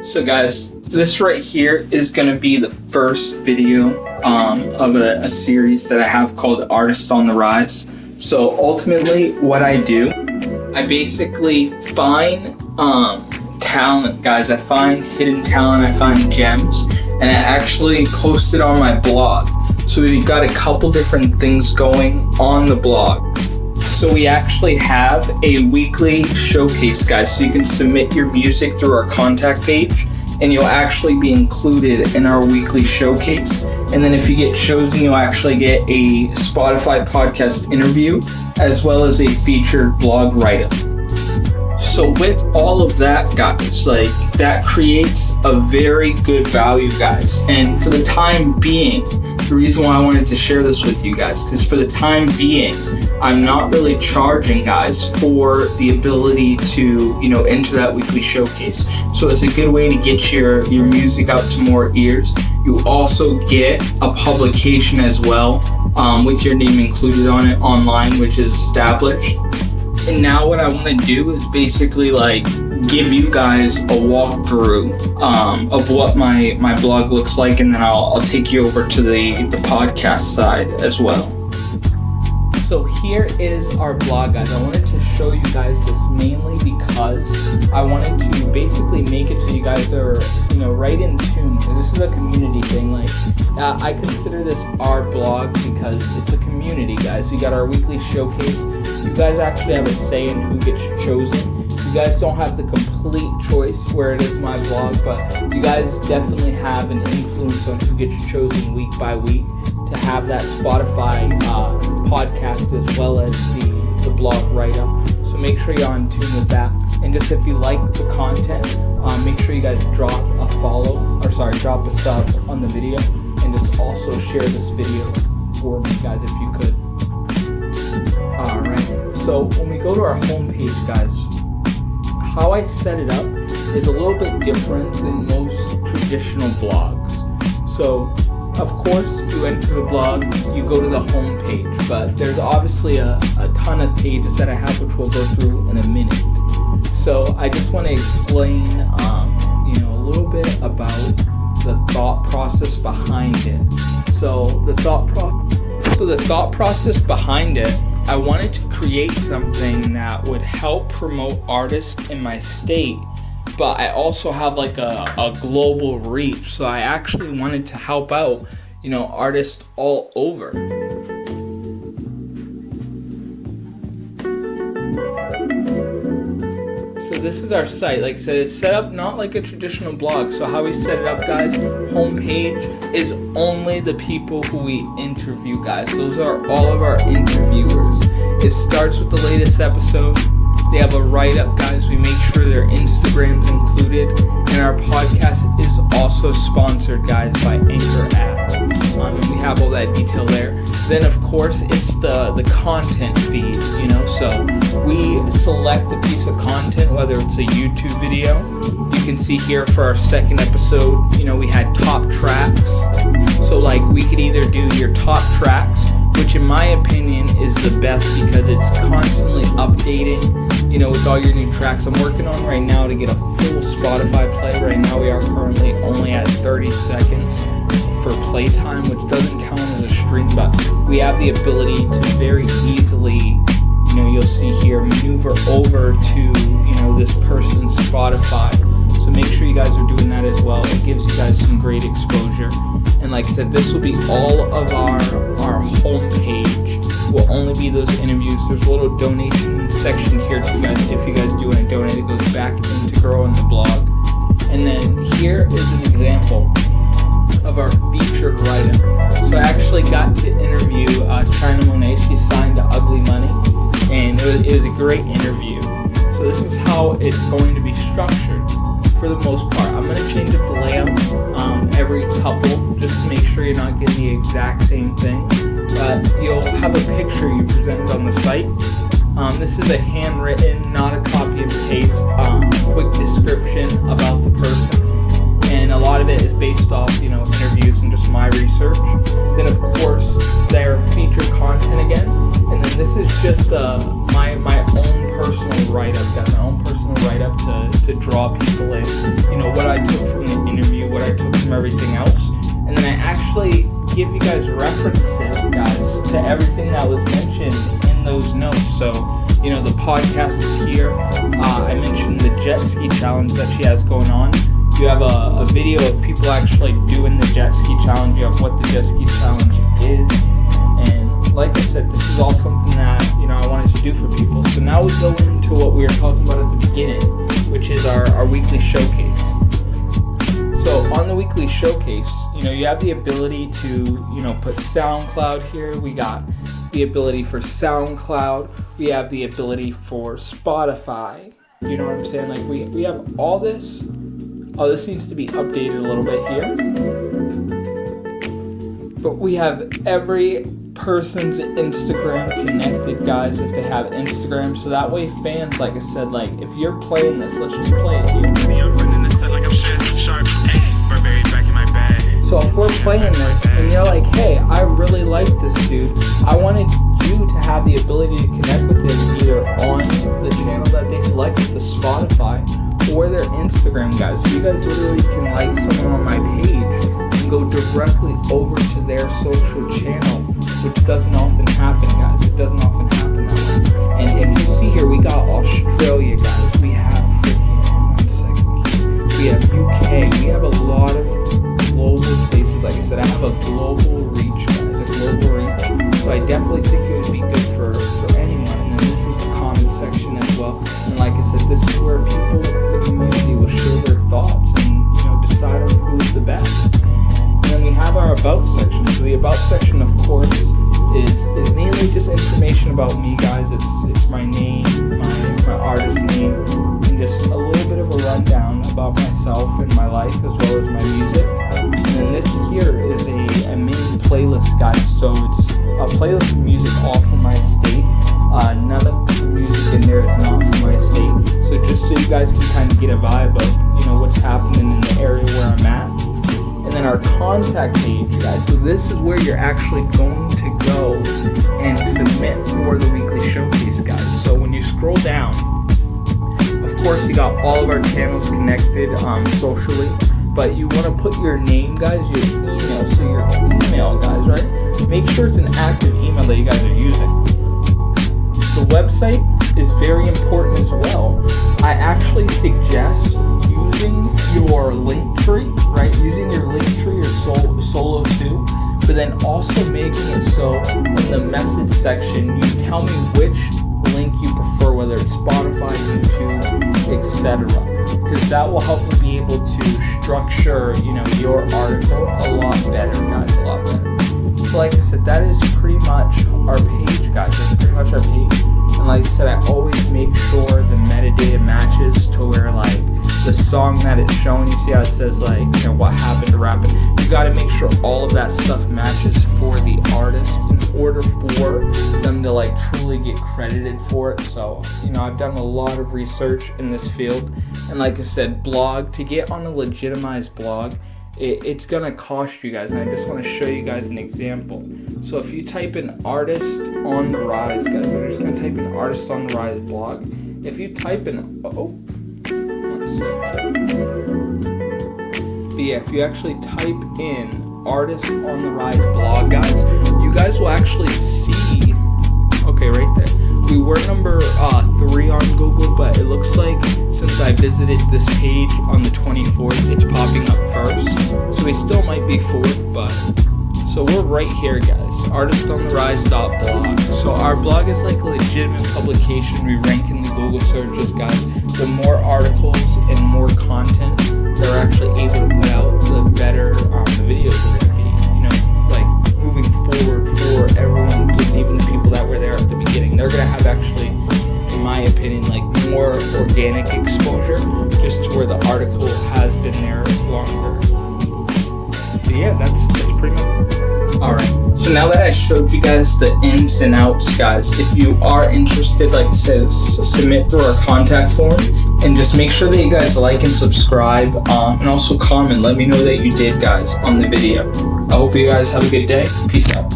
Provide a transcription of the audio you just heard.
So guys, this right here is going to be the first video of a series that I have called Artists on the Rise. So ultimately what I do, I basically find talent, guys. I find hidden talent, I find gems, and I actually post it on my blog. So we've got a couple different things going on the blog. So we actually have a weekly showcase, guys, so you can submit your music through our contact page and you'll actually be included in our weekly showcase. And then if you get chosen, you'll actually get a Spotify podcast interview as well as a featured blog write-up. So with all of that, guys, like, that creates a very good value, guys. And for the time being, the reason why I wanted to share this with you guys, because for the time being, I'm not really charging, guys, for the ability to, enter that weekly showcase. So it's a good way to get your music out to more ears. You also get a publication as well, with your name included on it online, which is established. And now what I want to do is basically give you guys a walkthrough of what my blog looks like, and then I'll take you over to the podcast side as well. So here is our blog, guys. I wanted to show you guys this mainly because I wanted to basically make it so you guys are, right in tune. This is a community thing. I consider this our blog because it's a community, guys. We got our weekly showcase. You guys actually have a say in who gets chosen. You guys don't have the complete choice where it is my blog, but you guys definitely have an influence on who gets chosen week by week to have that Spotify podcast as well as the blog write-up. So make sure you're on tune with that. And just if you like the content, make sure you guys drop a sub on the video, and just also share this video for me, guys, if you could. Alright, so when we go to our homepage, guys, how I set it up is a little bit different than most traditional blogs. So, of course, you enter the blog, you go to the homepage, but there's obviously a ton of pages that I have, which we'll go through in a minute. So I just want to explain, a little bit about the thought process behind it. So the thought process behind it, I wanted to create something that would help promote artists in my state, but I also have a global reach. So I actually wanted to help out, artists all over. So this is our site. Like I said, it's set up not like a traditional blog. So how we set it up, guys, homepage is only the people who we interview, guys. Those are all of our interviewers. It starts with the latest episode. They have a write-up, guys. We make sure their Instagram's included. And our podcast is also sponsored, guys, by Anchor app. And we have all that detail there. Then, of course, it's the content feed, So we select the piece of content, whether it's a YouTube video. You can see here for our second episode, we had top tracks. So, we could either do your top tracks, which in my opinion is the best because it's constantly updating, with all your new tracks. I'm working on right now to get a full Spotify play. Right now we are currently only at 30 seconds for playtime, which doesn't count as a stream, but we have the ability to very easily, you'll see here, maneuver over to, this person's Spotify. So make sure you guys are doing that as well. It gives you guys some great exposure. And like I said, this will be all of our homepage. Will only be those interviews. There's a little donation section here to you guys. If you guys do want to donate, it goes back into growing the blog. And then here is an example of our featured write-up. So I actually got to interview China Monet. She signed to Ugly Money, and it was a great interview. So this is how it's going to be structured for the most part. I'm going to change up the layout every couple just to make sure you're not getting the exact same thing. But you'll have a picture you presented on the site. This is a handwritten, not a copy and paste, quick description about the person. And a lot of it is based off, interviews and just my research. Then, of course, their featured content again. And then this is just my own personal write-up. Got my own personal write-up to to draw people in, you know, what I took from the interview, what I took from everything else, and then I actually give you guys references, guys, to everything that was mentioned in those notes. So, you know, the podcast is here. I mentioned the jet ski challenge that she has going on. You have a video of people actually doing the jet ski challenge. You have what the jet ski challenge is. And like I said, this is all something that, you know, I wanted to do for people. So now we go into what we were talking about at the beginning, which is our weekly showcase. So on the weekly showcase, you know, you have the ability to, you know, put SoundCloud here. We got the ability for SoundCloud. We have the ability for Spotify. You know what I'm saying? Like we have all this. Oh, this needs to be updated a little bit here. But we have every person's Instagram connected, guys, if they have Instagram. So that way fans, like I said, like if you're playing this, let's just play it here. So if we're playing this and you're like, hey, I really like this dude, I wanted you to have the ability to connect with him either on the channel that they selected, the Spotify, or their Instagram, guys. So you guys literally can like someone on my page and go directly over to their social channel, which doesn't often happen, guys. It doesn't often happen that way. And if you see here, we got Australia, guys. We have we have UK. We have a lot of global places. Like I said, I have a global reach, guys. A global reach. So I definitely think it would be good for anyone. And then this is the comment section as well. And like I said, this is where people, the community, will share their thoughts and, you know, decide on who's the best. And then we have our about section. So the about section, of course, is mainly just information about me, guys. It's my name, my artist name, and just a little bit of a rundown about myself and my life as well as my music. And then this here is a mini playlist, guys. So it's a playlist of music all from my state. None of the music in there is not from my state. So just so you guys can kind of get a vibe of, you know, what's happening in the area where I'm at. And then our contact page, guys. So this is where you're actually going to go and submit for the weekly showcase, guys. So when you scroll down, of course, you got all of our channels connected socially, but you want to put your name, guys, your email. So your email, guys, right? Make sure it's an active email that you guys are using. The website is very important as well. I actually suggest using your link tree, right? Using your link tree or solo too, but then also making it so in the message section, you tell me which link you prefer, whether it's Spotify, YouTube, etc. Because that will help me be able to structure, you know, your article a lot better, guys, a lot better. So like I said, that is pretty much our page, guys. That's pretty much our page. And like I said, I always make sure the metadata matches to where, like, the song that it's showing, you see how it says, like, you know, what happened to rap. You got to make sure all of that stuff matches for the artist in order for them to, like, truly get credited for it. So, you know, I've done a lot of research in this field. And like I said, blog, to get on a legitimized blog, it's gonna cost you guys, and I just want to show you guys an example. So if you type in artist on the rise, guys, we're just gonna type in artist on the rise blog. If you type in but yeah, if you actually type in artist on the rise blog, guys, you guys will actually see, okay, right there, we were number 3 on Google, but it looks like since I visited this page on the 24th, it's popping up first. So we still might be 4th, but so we're right here, guys. Artistontherise.blog. So our blog is like a legitimate publication. We rank in the Google searches, guys. The more articles and more content they're actually able to put out, the better the videos are going to be. You know, like moving forward for everyone, including even the people that were there at the beginning. They're going to have actually, in my opinion, like more organic exposure, just to where the article has been there longer. But yeah, that's pretty much. Alright, so now that I showed you guys the ins and outs, guys, if you are interested, like I said, submit through our contact form, and just make sure that you guys like and subscribe, and also comment, let me know that you did, guys, on the video. I hope you guys have a good day. Peace out.